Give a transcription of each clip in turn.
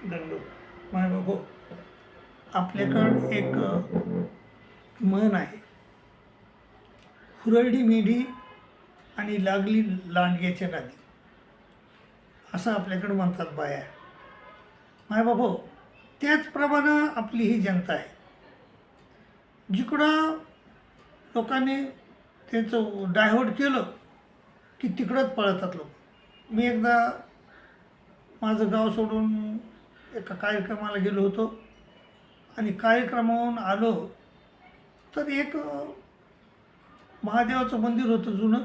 दंडो माय बाबू, आपल्याकडं एक म्हण आहे, हुरळली मेढी आणि लागली लांडग्याच्या नादी, असं आपल्याकडं म्हणतात बाया. माय बाबू, त्याचप्रमाणे आपली ही जनता आहे. जिकडं लोकांनी त्यांचं डायव्हर्ट केलं की तिकडंच पळतात लोक. मी एकदा माझं गाव सोडून एका कार्यक्रमाला गेलो होतो आणि कार्यक्रमावरून आलो तर एक महादेवाचं मंदिर होतं जुनं.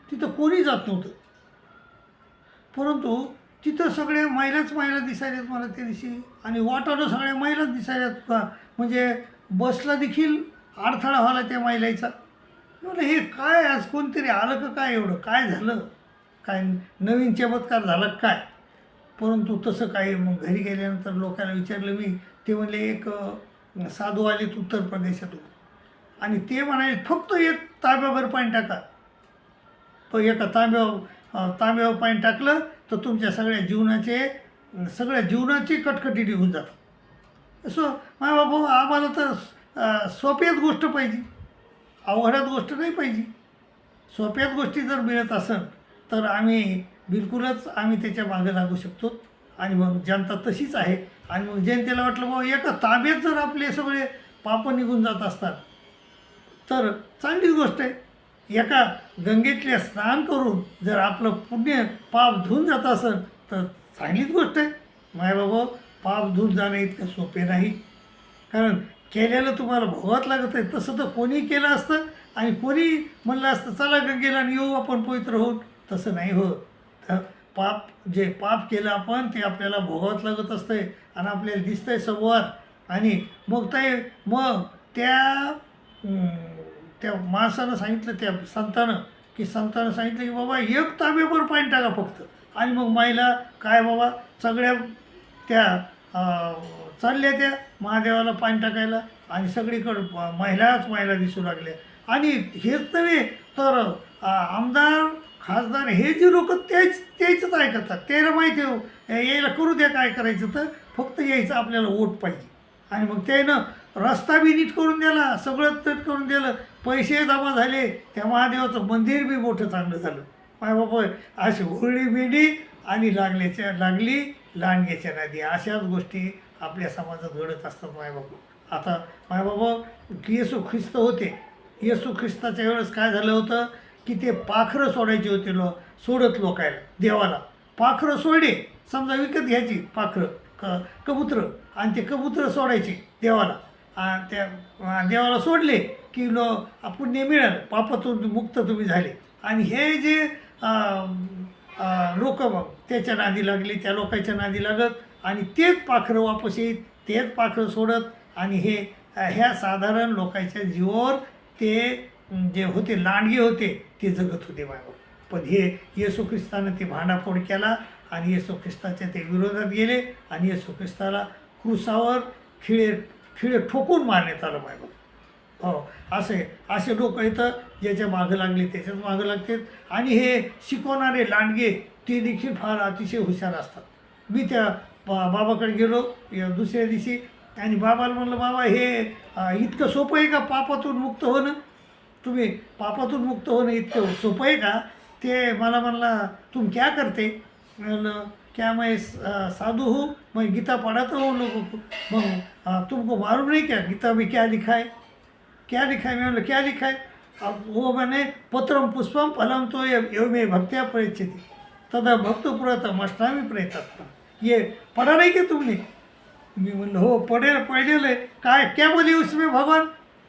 तिथं कोणी जात नव्हतं, परंतु तिथं सगळ्या महिला दिसायल्यात मला त्या दिवशी, आणि वाटानं सगळ्या महिलाच दिसायल्यात का, म्हणजे बसला देखील अडथळा व्हायला त्या महिलाचा. म्हणलं हे काय, आज कोणतरी आलं का काय, एवढं काय झालं, काय नवीन चमत्कार झाला काय. परंतु तसं काही, मग घरी गेल्यानंतर लोकांना विचारलं मी, ते म्हणले एक साधू आलेत उत्तर प्रदेशातून आणि ते म्हणाले फक्त एक तांब्याभर पाणी टाका. तो एका तांब्यावर पाणी टाकलं तर तुमच्या सगळ्या जीवनाची कटकटी निघून जातात. असं माझ्या बाबा, आम्हाला तर सोप्याच गोष्ट पाहिजे, अवघडात गोष्ट नाही पाहिजे. सोप्याच गोष्टी जर मिळत असेल तर आम्ही त्याच्या मागे लागू शकतो. आणि मग जनता तशीच आहे. आणि मग जनतेला वाटलं बाबा एका ताब्यात जर आपले सगळे पापं निघून जात असतात तर चांगलीच गोष्ट आहे. एका गंगेतले स्नान करून जर आपलं पुण्य पाप धुवून जात असेल तर चांगलीच गोष्ट आहे. माय बाबा, पाप धुवून जाणं इतकं सोपे नाही, कारण केलेलं तुम्हाला भोगावंच लागत आहे. तसं तर कोणी केलं असतं आणि कोणी म्हणलं असतं चला गंगेला आणि येऊ आपण पवित्र होऊन, तसं नाही होत. तर जे पाप केलं आपण ते आपल्याला भोगावंच लागत असतंय आणि आपल्याला दिसतंय समोर. आणि मग त्या माणसानं सांगितलं, त्या संतानं सांगितलं की बाबा एक तांब्याभर पाणी टाका फक्त. आणि मग महिला काय बाबा सगळ्या त्या चालल्या त्या महादेवाला पाणी टाकायला, आणि सगळीकडं महिला दिसू लागल्या. आणि हेच नव्हे तर आमदार खासदार हे जे लोक त्याचंच ऐकतात. त्याला माहिती हो यायला करू द्या काय करायचं, तर फक्त यायचं आपल्याला वोट पाहिजे. आणि मग त्यानं रस्ता बी नीट करून दिला, सगळं नीट करून दिलं, पैसे जमा झाले, त्या महादेवाचं मंदिर बी मोठं चांगलं झालं. माय बाबा, अशी हुरळी मेंढी आणि लागली लांडग्याच्या नादी, अशाच गोष्टी आपल्या समाजात घडत असतात. मायबाबा, आता मायबाबा येशू ख्रिस्त होते. येशू ख्रिस्ताच्या वेळेस काय झालं होतं की ते पाखरं सोडायचे होते, सोडत लोकायला देवाला. पाखरं सोडले, समजा विकत घ्यायची पाखरं कबूतरं, आणि ते कबूतरं सोडायचे देवाला. आणि त्या देवाला सोडले की पुण्य मिळालं, पापातून मुक्त तुम्ही झाले. आणि हे जे लोक मग त्याच्या नादी लागले, त्या लोकांच्या नादी लागत, आणि तेच पाखरं वापस येत, तेच पाखरं सोडत, आणि ह्या साधारण लोकांच्या जीवावर ते जे होते लांडगे होते ते जगत होते बाबा. पण हे येशू ख्रिस्तानं ते भांडाफोड केला आणि येशू ख्रिस्ताच्या ते विरोधात गेले आणि येशू ख्रिस्ताला क्रूसावर खिळे ठोकून मारण्यात आलं बाबा. हो, असे लोक इथं ज्याच्या मागं लागले त्याच्याच मागं लागतात. आणि हे शिकवणारे लांडगे ते देखील फार अतिशय हुशार असतात. मी त्या बाबाकडे गेलो दुसऱ्या दिवशी, आणि बाबाला म्हणलं बाबा हे इतकं सोपं आहे का पापातून मुक्त होणं, तुम्ही पापातून मुक्त होणं इतकं सोपं आहे का. ते मला म्हणला तुम क्या करते. म्हणलं क्या मैं साधु हूँ, मैं गीता पढ़ाता हूँ लोगों को. मग तुमको मालूम नहीं क्या गीता में क्या लिखा है. मैं बोला क्या लिखा है. अब वो मैंने पत्रम पुष्पम फलम तो एवमे भक्त्या प्रयच्छति तदा भक्तपुरतम अष्टामी प्रयत्न. ये पढ़ा नहीं क्या तुमने. मी म्हणलं हो पढ़ेल है. क्या बोले उसमें भगवान.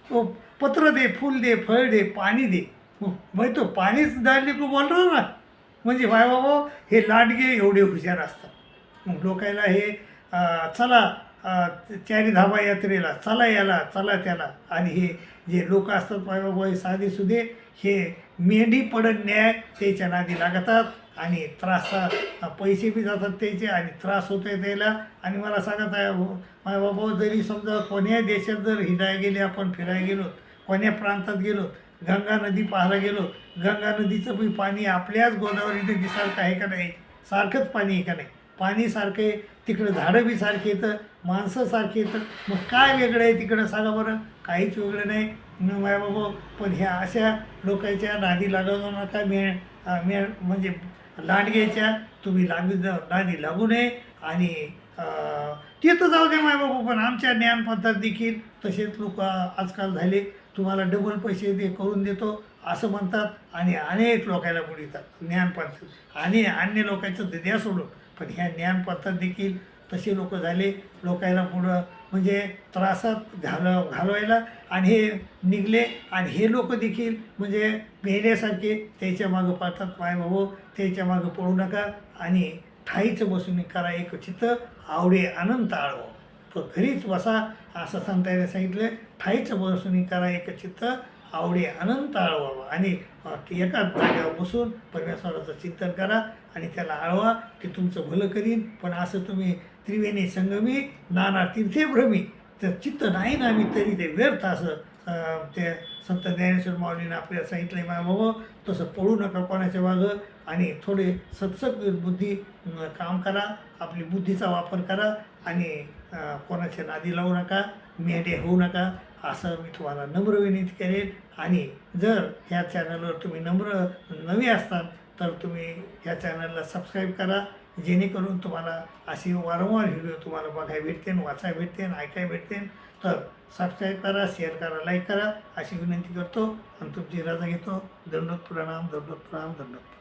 तो पत्र दे, फूल दे, फळ दे, पाणी दे. मैं तो पाणीच डालने को बोल रहा ना. म्हणजे भाई बाबा, हे लांडगे एवढे हुशार असतात. मग लोकायला हे चला चारीधाबा यात्रेला, चला याला, चला त्याला. आणि हे जे लोक असतात भाई बाबा, हे साधे सुधे, हे मेंढी पडत न्याय त्याच्या नादी लागतात, आणि पैसे बी जातात त्याचे, आणि त्रास होतोय त्याला. आणि मला सांगत आहे माय बाबा, जरी समजा कोण्या देशात जर हिंडायला गेले, आपण फिरायला गेलो, कोण्या प्रांतात गेलो, गंगा नदी पाहायला गेलो, गंगा नदीचं बी पाणी आपल्याच गोदावरी नदीसारखं आहे का नाही, सारखंच पाणी आहे का नाही. पाणी सारखं आहे, तिकडं झाडं बी सारखी येतं, माणसं सारखी येतं. मग काय वेगळं आहे तिकडं सांगा बरं? काहीच वेगळं नाही न माय बाबा. पण ह्या अशा लोकांच्या नादी लागू नका. म्हणजे लांडग्याच्या तुम्ही नादी लागू नये. आणि ते तर जाऊ दे माय बाबा, पण आमच्या ज्ञानपंथात देखील तसेच लोक आजकाल झाले. तुम्हाला डबल पैसे करून देतो असं म्हणतात आणि अनेक लोकांना बुडवितात ज्ञानपंथात. आणि अन्य लोकांचं द्या सोडून, पण ह्या ज्ञानपंथात देखील तसे लोक झाले. लोकांना पुढं म्हणजे त्रासात घालवायला आणि हे निघले. आणि हे लोक देखील म्हणजे मेल्यासारखे त्याच्या मागं पाळतात. माय बाबा, त्याच्या मागं पडू नका. आणि ठाईचं बसून करा एक चित्त, आवडे अनंत आळवा. तो घरीच बसा असं संतांनी सांगितलं. ठाईचं बसून करा एक चित्त, आवडे अनंत आळवावा. आणि एका जागेवर बसून परमेश्वराचं चिंतन करा आणि त्याला आळवा. ते तुमचं भलं करीन. पण असं तुम्ही त्रिवेणी संगमी नाना तीर्थे भ्रमी, तर चित्त नाही ना मी तरी ते व्यर्थ, असं ते संत ज्ञानेश्वर माऊलीनं आपल्याला सांगितलं आहे. मा बाबा, तसं पडू नका कोणाच्या मागं. आणि थोडे सत्संग बुद्धी काम करा, आपली बुद्धीचा वापर करा. आणि कोणाच्या नादी लावू नका, मेढे होऊ नका, असं मी तुम्हाला नम्र विनंती करेन. आणि जर ह्या चॅनलवर तुम्ही नवी असताल तर तुम्ही ह्या चॅनलला सबस्क्राईब करा, जेणेकरून तुम्हाला अशी वारंवार व्हिडिओ तुम्हाला बघायला भेटतील, वाचायला भेटतील, ऐकायला भेटतील. तर सबस्क्राईब करा, शेअर करा, लाईक करा अशी विनंती करतो आणि तुमची रजा घेतो. दंडोत प्रणाम, दंडोत प्रणाम, दंडोत प्रणाम.